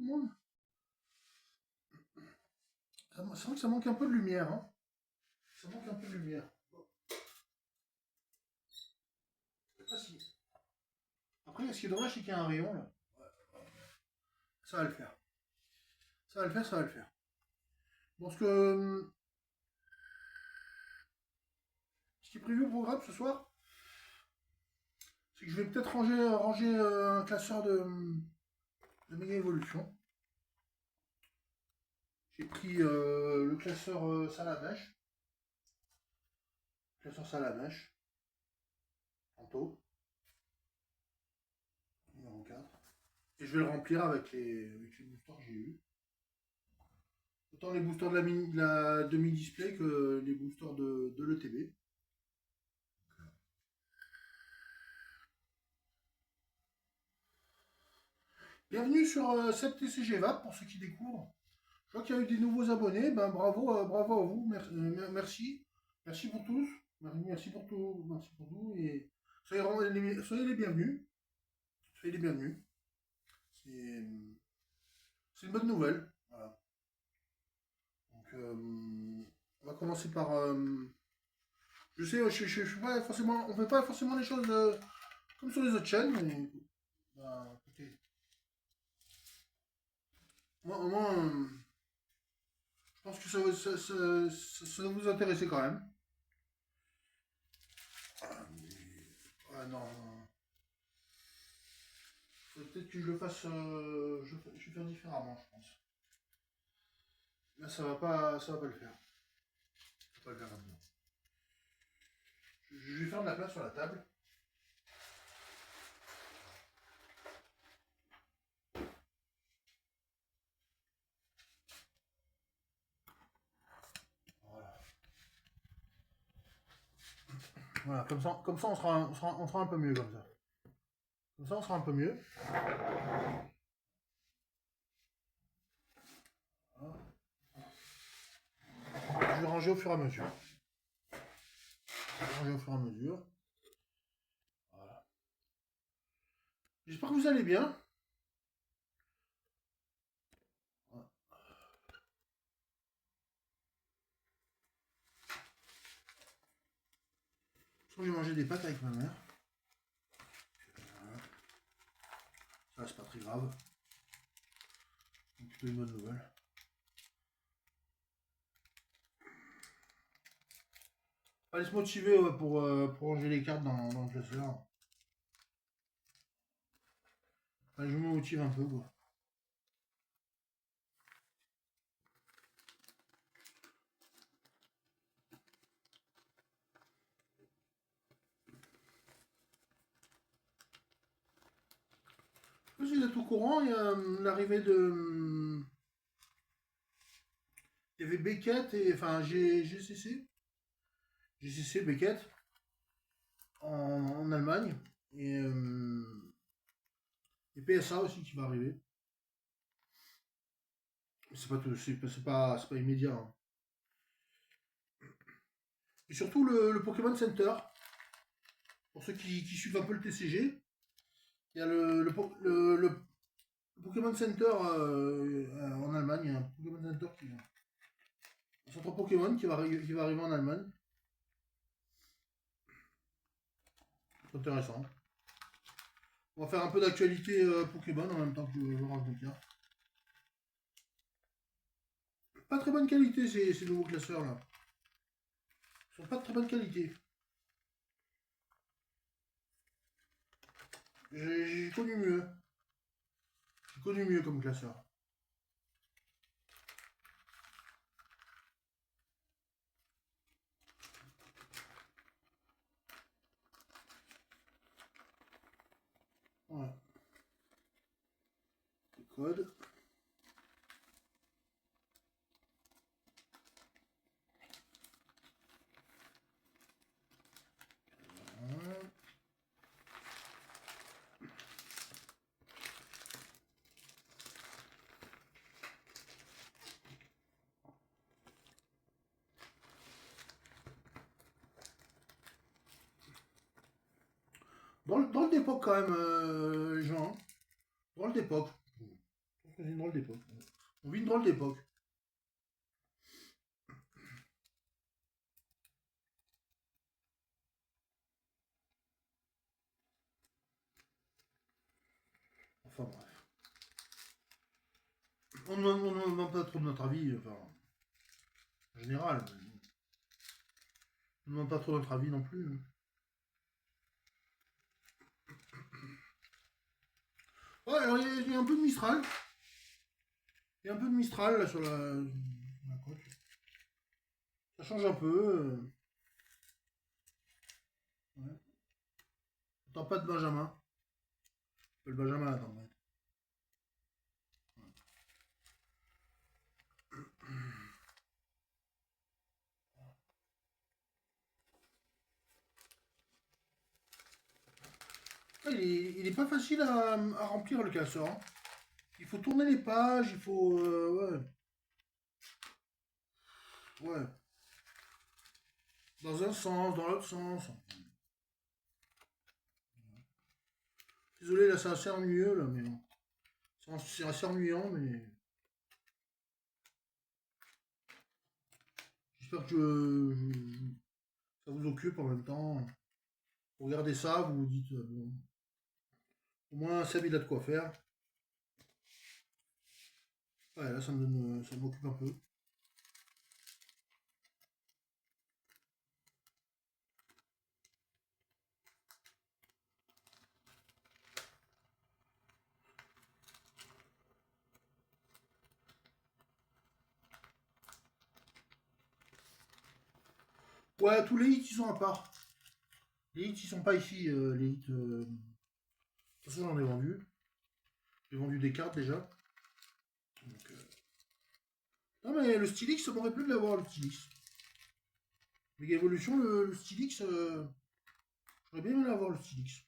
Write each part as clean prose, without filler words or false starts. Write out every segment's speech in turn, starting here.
tout le monde. C'est vrai que ça manque un peu de lumière. Hein. Ça manque un peu de lumière. Bon. Je sais pas si. Après, ce qui est dommage, c'est qu'il y a un rayon là. Ça va le faire. Ça va le faire, ça va le faire. Bon, ce qui est prévu au programme ce soir, c'est que je vais peut-être ranger un classeur de méga évolution. J'ai pris le classeur Salamèche. Classeur Salamèche. Tantôt. Numéro 4. Et je vais le remplir avec les boosters que j'ai eu. Autant les boosters de la demi-display que les boosters de l'ETB. Bienvenue sur 7TCG VAP pour ceux qui découvrent. Je vois qu'il y a eu des nouveaux abonnés. Ben, bravo, bravo à vous. Merci. Merci pour tous. Merci pour tout. Merci pour tout. Et soyez les bienvenus. Soyez les bienvenus. C'est une bonne nouvelle. Voilà. Donc, on va commencer par. Je sais, je suis pas forcément, on fait pas forcément les choses comme sur les autres chaînes, mais bah, écoutez, moi, au moins, je pense que ça va vous intéresser quand même. Ah, non, non. Peut-être que je le fasse, je vais faire différemment, je pense. Là, ça va pas le faire. Ça va pas le faire maintenant. Je vais faire de la place sur la table. Voilà. Voilà, comme ça on sera un peu mieux comme ça. Comme ça, on sera un peu mieux. Je vais ranger au fur et à mesure. Je vais ranger au fur et à mesure. Voilà. J'espère que vous allez bien. J'ai mangé des pâtes avec ma mère. Voilà. Ça, c'est pas très grave. C'est plutôt une bonne nouvelle. Allez se motiver pour ranger les cartes dans le classeur. Allez, je me motive un peu, quoi. Vous êtes au courant, il y a l'arrivée de. Il y avait Beckett et. Enfin, GCC. GCC, Beckett. En Allemagne. Et PSA aussi qui va arriver. C'est pas tout, c'est pas immédiat. Hein. Et surtout le Pokémon Center. Pour ceux qui suivent un peu le TCG, il y a le Pokémon Center en Allemagne. Il y a un Pokémon Center un centre Pokémon qui va arriver en Allemagne. C'est intéressant. On va faire un peu d'actualité Pokémon en même temps que je range mes cartes. Pas très bonne qualité ces nouveaux classeurs là. Ils sont pas de très bonne qualité. J'ai connu mieux. J'ai connu mieux comme classeur. Voilà. Les codes. Voilà. Dans le d'époque quand même, les gens. Hein. Dans le d'époque. C'est une drôle d'époque. On vit une drôle d'époque. Enfin bref. On ne demande pas trop de notre avis, enfin, en général. On ne demande pas trop notre avis non plus. Ouais, alors il y a un peu de Mistral. Il y a un peu de Mistral là sur la côte. Ça change un peu. Ouais. Attends, pas de Benjamin. Le Benjamin, attends, ouais. Il est pas facile à remplir le classeur. Hein. Il faut tourner les pages, il faut. Ouais. Ouais. Dans un sens, dans l'autre sens. Désolé, là c'est assez ennuyeux, là, mais bon. C'est assez ennuyant, mais. J'espère que ça vous occupe en même temps. Vous regardez ça, vous vous dites, bon, au moins Seb il a de quoi faire. Ouais, là ça m'occupe un peu. Ouais, tous les hits ils sont à part. Les hits ils sont pas ici, les hits. De toute façon j'en ai vendu. J'ai vendu des cartes déjà. Donc, non mais le Stylix, ça m'aurait plu de l'avoir le Stylix. Mega Evolution, le Stylix, j'aurais bien aimé l'avoir le Stylix.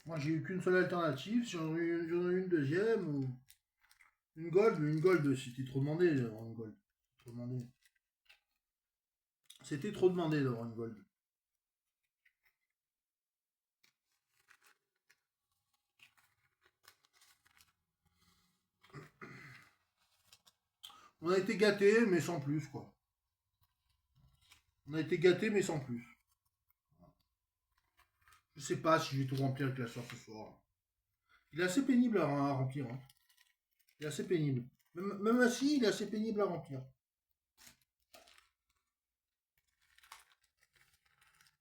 Moi j'ai eu qu'une seule alternative, si j'en ai eu une deuxième ou une gold, mais une gold c'était trop demandé d'avoir une gold. Trop demandé. C'était trop demandé d'avoir une gold. On a été gâtés, mais sans plus, quoi. On a été gâtés, mais sans plus. Je sais pas si je vais tout remplir le classeur ce soir. Il est assez pénible à remplir. Hein. Il est assez pénible. Même assis, il est assez pénible à remplir.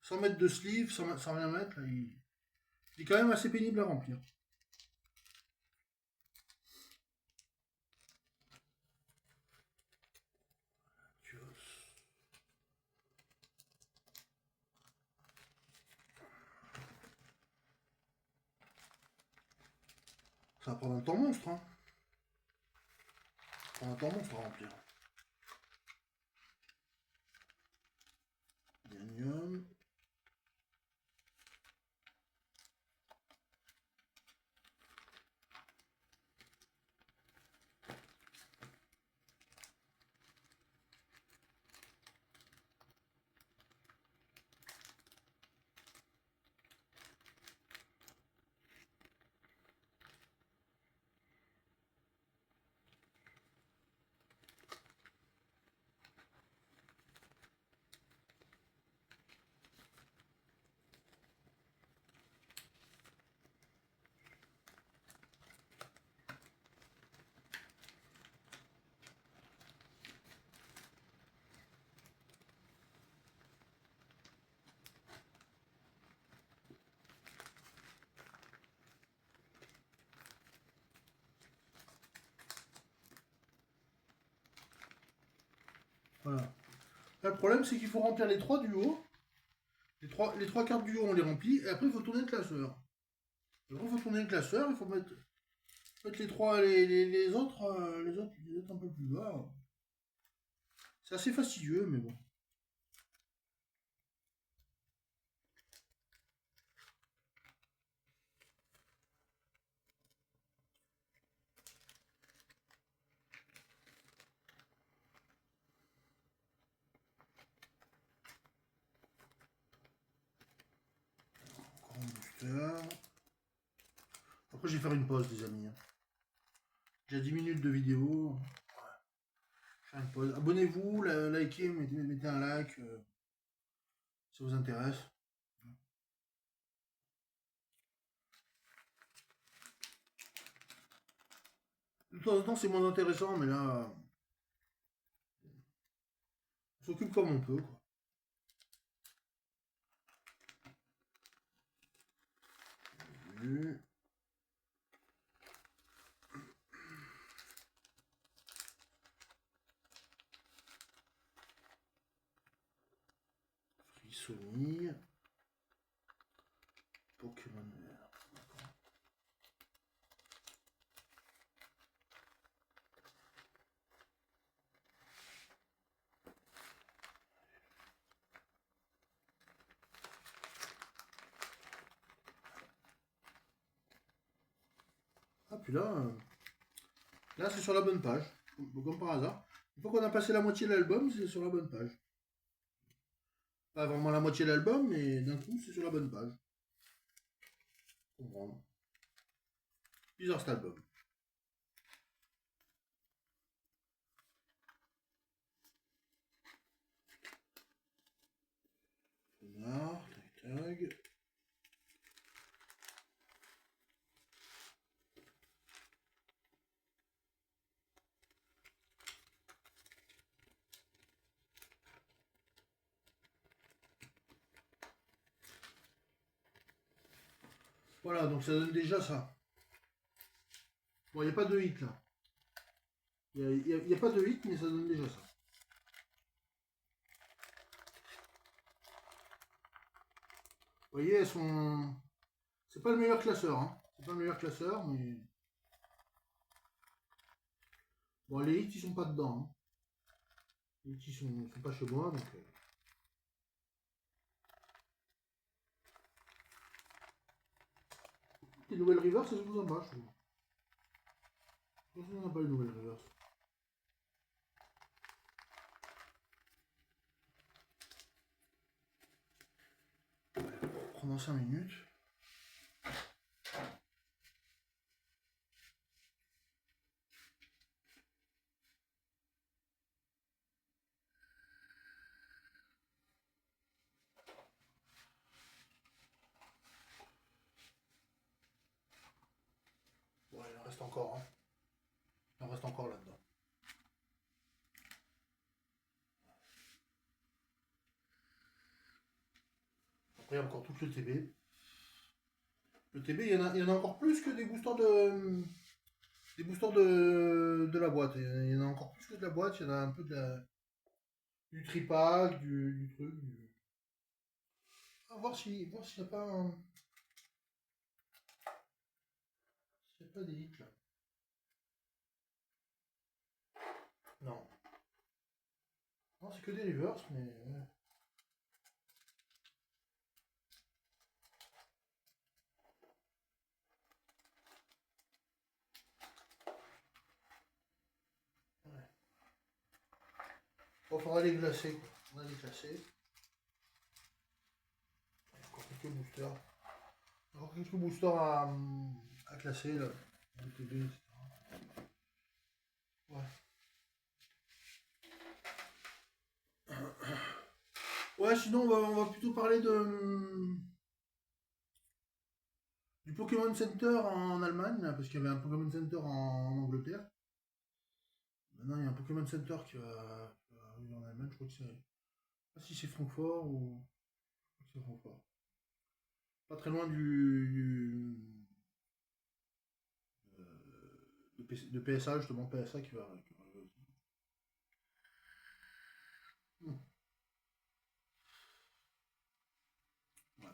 100 mètres de sleeve, sans rien mettre, là, il est quand même assez pénible à remplir. Ça va prendre un temps monstre, hein. Ça va prendre un temps monstre à remplir. Uranium. Voilà. Là, le problème, c'est qu'il faut remplir les trois du haut. Les trois cartes du haut, on les remplit. Et après, il faut tourner le classeur. Et après, il faut tourner le classeur. Il faut mettre les trois, les autres, les autres un peu plus bas. C'est assez fastidieux, mais bon. Après, je vais faire une pause, les amis. J'ai 10 minutes de vidéo. Ouais. Je vais faire une pause. Abonnez-vous, likez, mettez un like. Si ça vous intéresse. De temps en temps, c'est moins intéressant, mais là, on s'occupe comme on peut, quoi. Frissonner. Pokémon vert. Ah, puis là c'est sur la bonne page, comme par hasard. Une fois qu'on a passé la moitié de l'album, c'est sur la bonne page. Pas vraiment la moitié de l'album, mais d'un coup, c'est sur la bonne page. Comprendre. Bizarre cet album. Renard, tac. Voilà, donc ça donne déjà ça. Bon, il n'y a pas de hit là. Il n'y a pas de hit, mais ça donne déjà ça. Vous voyez, elles sont... C'est pas le meilleur classeur, hein. C'est pas le meilleur classeur, mais... Bon, les hits, ils sont pas dedans. Hein. Les hits, ils sont pas chez moi, donc... Les nouvelles reverse, elles sont sympas, je trouve. On n'a pas les nouvelles reverse. Pendant 5 minutes. Bon, il en reste encore, hein. Il en reste encore là-dedans. Après, il y a encore tout le TB. Le TB, il y en a encore plus que des boosters de... Des boosters de la boîte. Il y en a encore plus que de la boîte. Il y en a un peu du tripack, du truc. À voir s'il n'y a pas s'il n'y a pas des hits là. Non. Non, c'est que des reverse, mais... Ouais. Bon, faudra les glacer, quoi. On va les classer. Il y a encore quelques boosters. Encore quelques boosters à classer là. LTB, etc. Ouais. Ouais, sinon on va plutôt parler du Pokémon Center en Allemagne, là, parce qu'il y avait un Pokémon Center en Angleterre. Maintenant il y a un Pokémon Center qui va arriver en Allemagne, je crois que c'est. Je sais pas si c'est Francfort ou. Je crois que c'est Francfort. Pas très loin de PSA, justement, PSA qui va arriver aussi. Hmm. Ouais,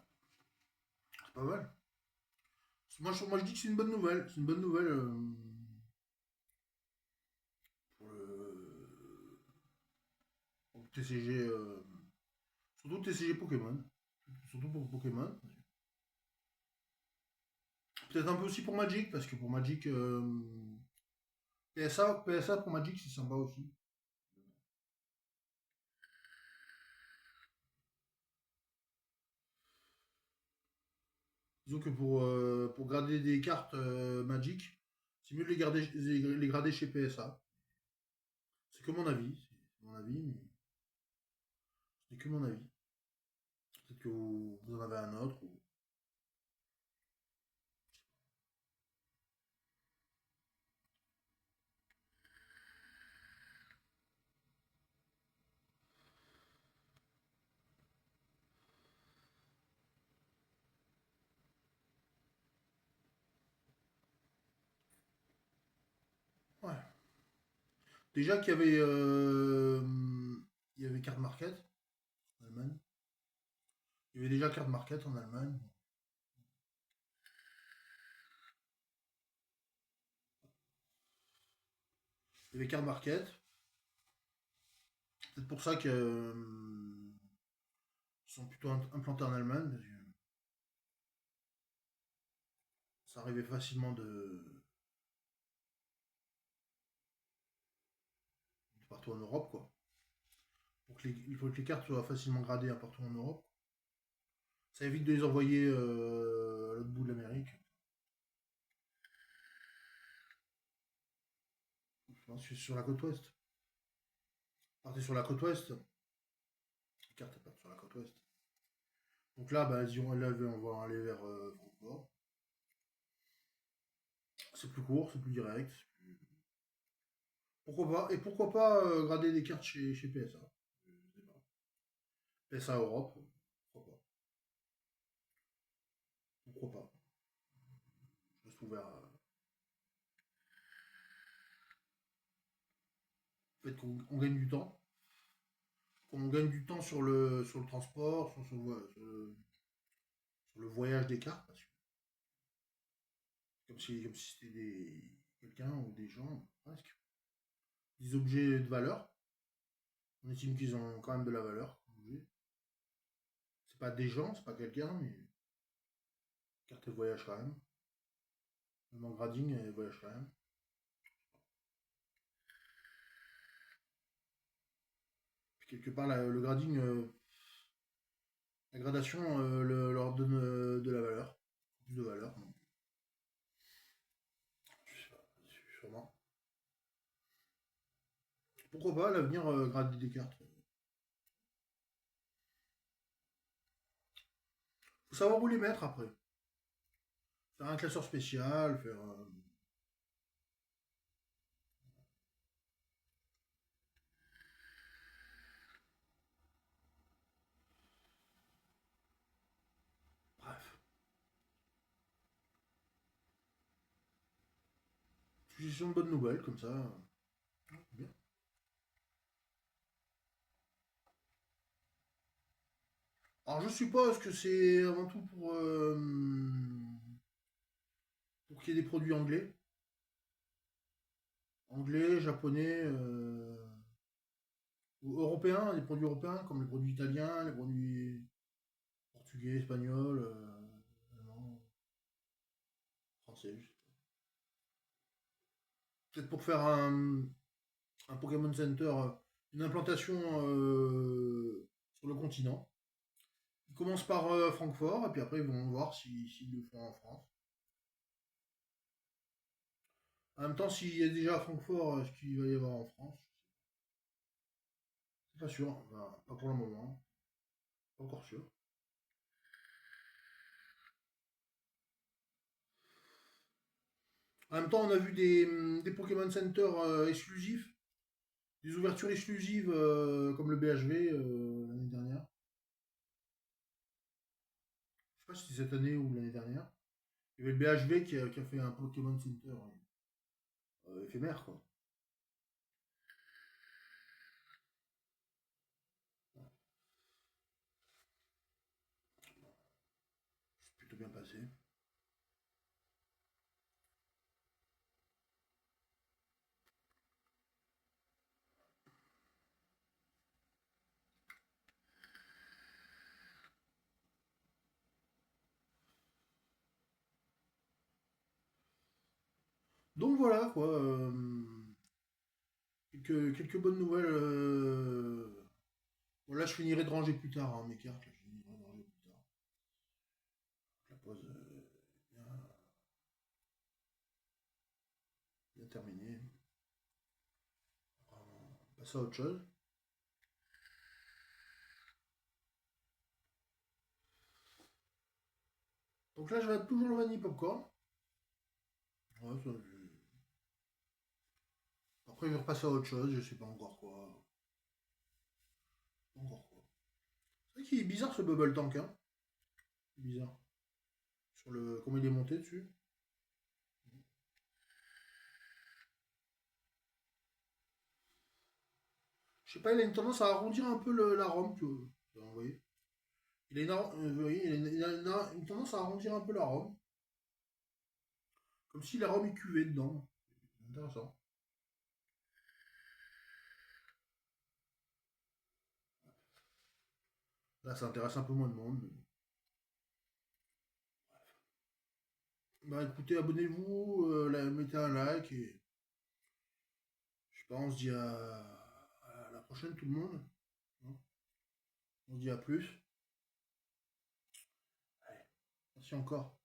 c'est pas mal. Moi je dis que c'est une bonne nouvelle. C'est une bonne nouvelle pour le TCG. Surtout le TCG Pokémon. Surtout pour Pokémon. Peut-être un peu aussi pour Magic, parce que pour Magic. PSA pour Magic, c'est sympa aussi. Disons que pour grader des cartes Magic, c'est mieux de les grader chez PSA. C'est que mon avis. C'est mon avis, mais c'est que mon avis. Peut-être que vous en avez un autre. Ouais. Déjà il y avait Card Market en Allemagne. Il y avait déjà Card Market en Allemagne. Il y avait Card Market. C'est peut-être pour ça que ils sont plutôt implantés en Allemagne, parce que ça arrivait facilement de partout en Europe, quoi. Il faut que les cartes soient facilement gradées partout en Europe. Ça évite de les envoyer à l'autre bout de l'Amérique. Je pense que sur la côte ouest. Partez sur la côte ouest. Les cartes partent sur la côte ouest. Donc là, bah, on va aller vers Francfort. C'est plus court, c'est plus direct. Pourquoi pas? Et pourquoi pas grader des cartes chez PSA? Je sais pas. PSA Europe, pourquoi pas? Pourquoi pas? Je reste ouvert à... Le fait qu'on gagne du temps. Qu'on gagne du temps sur le transport, sur le voyage des cartes. Parce que comme si c'était quelqu'un ou des gens, presque. Des objets de valeur. On estime qu'ils ont quand même de la valeur. C'est pas des gens, c'est pas quelqu'un, mais carte elle voyage quand même. Même en grading, elle voyage quand même. Puis quelque part, le grading, la gradation leur donne de la valeur. Plus de valeur. Donc, je sais pas, sûrement. Pourquoi pas à l'avenir grader des cartes? Faut savoir où les mettre après. Faire un classeur spécial, faire. Bref. Suggestion de bonnes nouvelles, comme ça. Bien. Alors je suppose que c'est avant tout pour qu'il y ait des produits anglais. Anglais, japonais, ou européens, des produits européens, comme les produits italiens, les produits portugais, espagnols, allemands, français. Peut-être pour faire un Pokémon Center, une implantation sur le continent. Ils commencent par Francfort, et puis après ils vont voir s'ils le font en France. En même temps, s'il y a déjà à Francfort ce qu'il va y avoir en France, c'est pas sûr. Enfin, pas pour le moment. Pas encore sûr. En même temps, on a vu des Pokémon Center exclusifs, des ouvertures exclusives comme le BHV l'année dernière. Je sais pas si c'est cette année ou l'année dernière. Il y avait le BHV qui a fait un Pokémon Center éphémère, quoi. C'est plutôt bien passé. Donc voilà, quoi. Quelques bonnes nouvelles. Bon, là, je finirai de ranger plus tard hein, mes cartes. Là, je finirai de ranger plus tard. Je la pose. passer à autre chose. Donc là, je vais toujours le vanille popcorn. Ouais, après, je vais repasser à autre chose, je sais pas encore quoi. Encore quoi. C'est vrai qu'il est bizarre ce Bubble Tank, hein. Bizarre. Sur le. Comment il est monté dessus. Je sais pas, il a une tendance à arrondir un peu l'arôme, tu vois. Vous voyez. Vous voyez, une tendance à arrondir un peu l'arôme. Comme si l'arôme est cuvé dedans. Intéressant. Là, ça intéresse un peu moins de monde. Bah écoutez, abonnez-vous, mettez un like et je sais pas, on se dit à la prochaine tout le monde. Hein. On se dit à plus. Allez, merci encore.